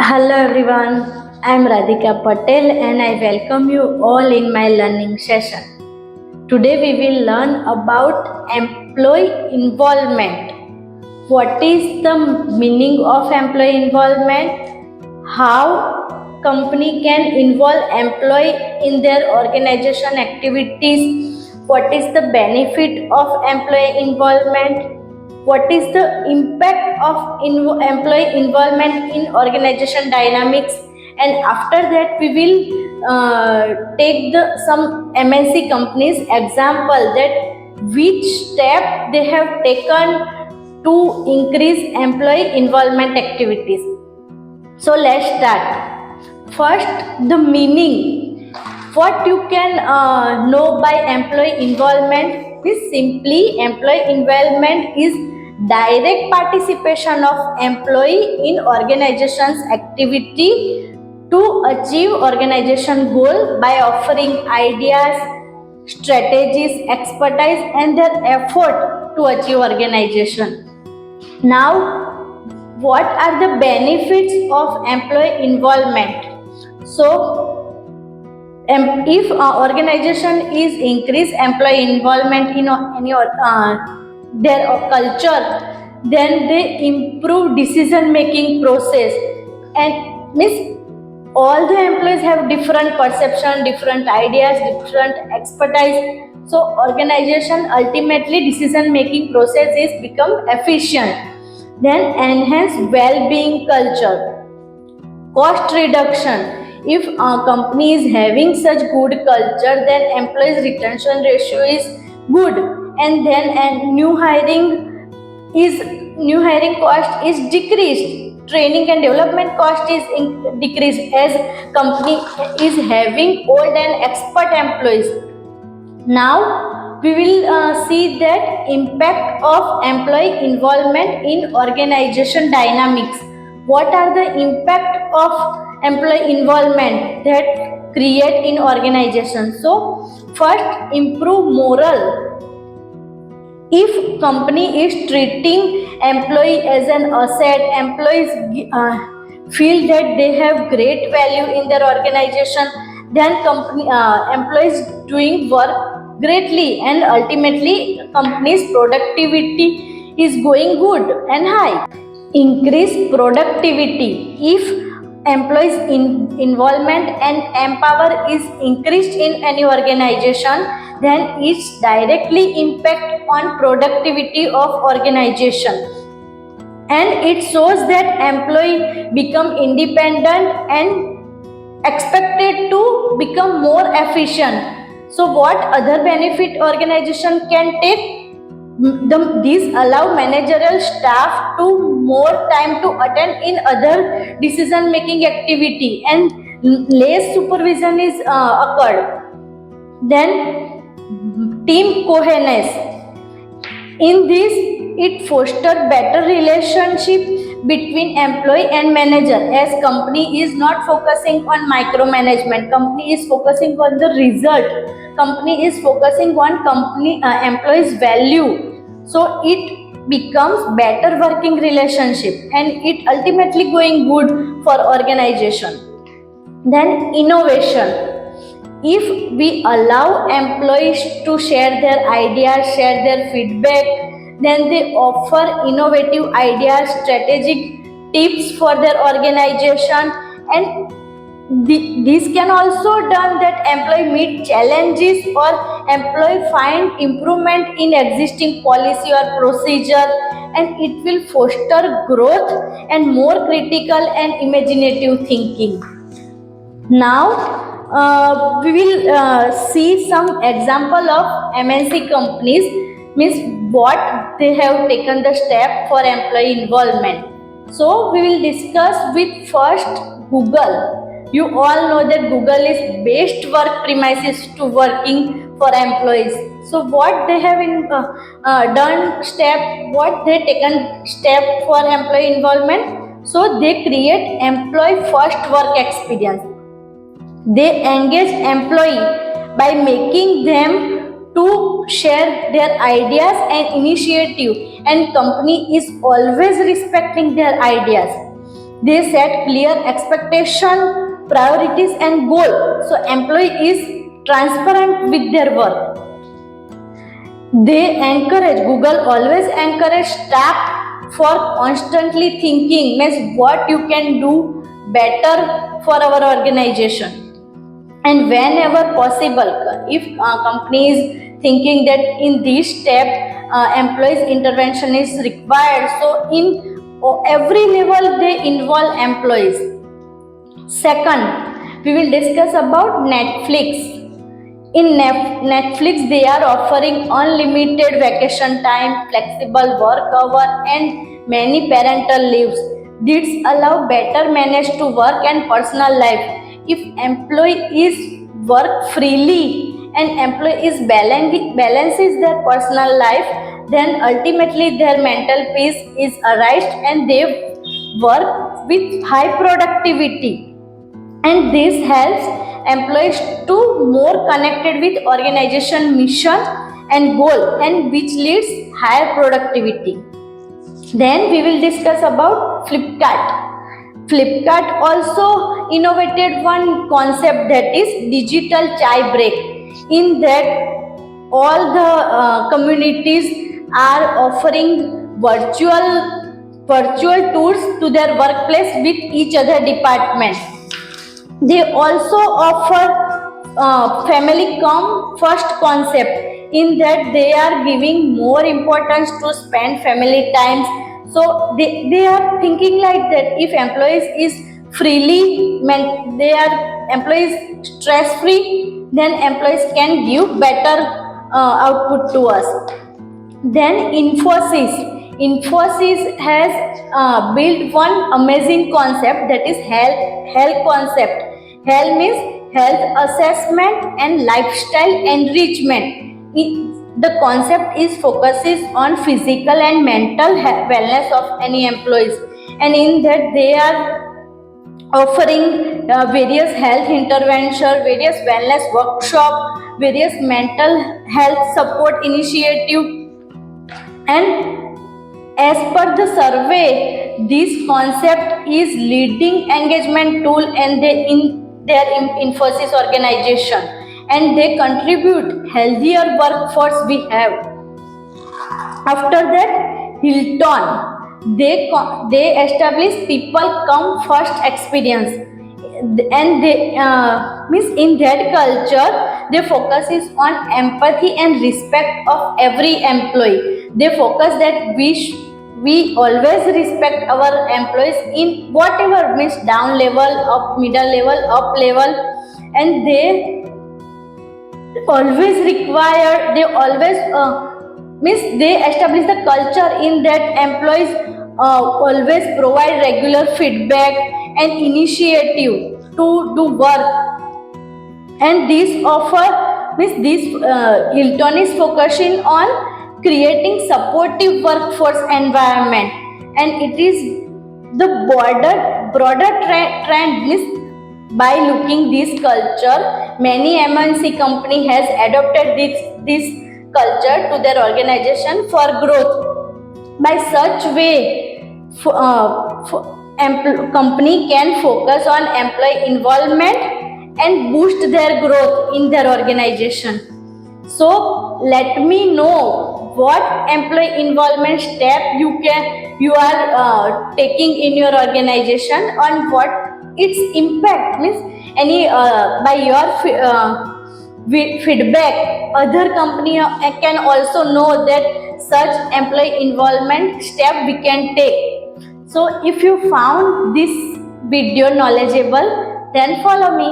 Hello everyone, I am Radhika Patel and I welcome you all in my learning session. Today we will learn about employee involvement. What is the meaning of employee involvement? How company can involve employee in their organization activities? What is the benefit of employee involvement? What is the impact of employee involvement in organization dynamics? And after that we will take some MNC companies example, that which step they have taken to increase employee involvement activities. So let's start. First, the meaning. What you can know by employee involvement is simply employee involvement is direct participation of employee in organization's activity to achieve organization goal by offering ideas, strategies, expertise and their effort to achieve organization. Now, what are the benefits of employee involvement? So, if organization is increase employee involvement in any their culture, then they improve decision making process, and means all the employees have different perception, different ideas, different expertise. So organization ultimately decision making process is become efficient. Then enhance well-being culture. Cost reduction. If a company is having such good culture, then employees retention ratio is good, and then new hiring cost is decreased. Training and development cost is decreased as company is having old and expert employees. Now we will see that impact of employee involvement in organization dynamics. What are the impact of employee involvement that create in organization? So first, improve morale. If company is treating employee as an asset, employees feel that they have great value in their organization, then company employees doing work greatly, and ultimately company's productivity is going good and high. Increase productivity. If employees involvement and empower is increased in any organization, then it's directly impact on productivity of organization, and it shows that employee become independent and expected to become more efficient. So what other benefit organization can take? These allow managerial staff to more time to attend in other decision making activity, and less supervision is occurred. Then team coherence. In this, it foster better relationship between employee and manager, as company is not focusing on micromanagement, company is focusing on the result, company is focusing on company employees value. So it becomes better working relationship, and it ultimately going good for organization. Then innovation. If we allow employees to share their ideas, share their feedback, then they offer innovative ideas, strategic tips for their organization, and this can also done that employee meet challenges or employee find improvement in existing policy or procedure, and it will foster growth and more critical and imaginative thinking. Now we will see some example of MNC companies, means what they have taken the step for employee involvement. So we will discuss with first Google. You all know that Google is best work premises to working for employees. So what they have done step, what they taken step for employee involvement? So they create employee first work experience. They engage employee by making them to share their ideas and initiative, and company is always respecting their ideas. They set clear expectation, priorities and goal. So employee is transparent with their work. They encourage, Google always encourage staff for constantly thinking, means what you can do better for our organization. And whenever possible, if company is thinking that in this step employees intervention is required, so in every level they involve employees. Second, we will discuss about Netflix. In Netflix, they are offering unlimited vacation time, flexible work hour, and many parental leaves. These allow better manage to work and personal life. If employee is work freely and employee is balances their personal life, then ultimately their mental peace is arised and they work with high productivity. And this helps employees to more connected with organization mission and goal, and which leads higher productivity. Then we will discuss about Flipkart. Flipkart also innovated one concept, that is digital chai break. In that all the communities are offering virtual tours to their workplace with each other department. They also offer family come first concept, in that they are giving more importance to spend family times. So they are thinking like that if employees is freely, they are employees stress free, then employees can give better output to us. Then Infosys has built one amazing concept, that is health concept. Health means health assessment and lifestyle enrichment. The concept is focuses on physical and mental wellness of any employees, and in that they are offering various health intervention, various wellness workshop, various mental health support initiative. And as per the survey, this concept is leading engagement tool and in their Infosys organization, and they contribute healthier workforce we have. After that, Hilton, they establish people come first experience, and they means in that culture they focuses on empathy and respect of every employee. They focus that we always respect our employees in whatever, means down level, up middle level, up level, and they always means they establish the culture in that employees always provide regular feedback and initiative to do work. And this offer means this Hilton is focusing on creating supportive workforce environment, and it is the broader trend means by looking this culture, many MNC company has adopted this culture to their organization for growth. By such way, company can focus on employee involvement and boost their growth in their organization. So let me know what employee involvement step you are taking in your organization, and what its impact means any by your feedback other company can also know that such employee involvement step we can take. So if you found this video knowledgeable, then follow me.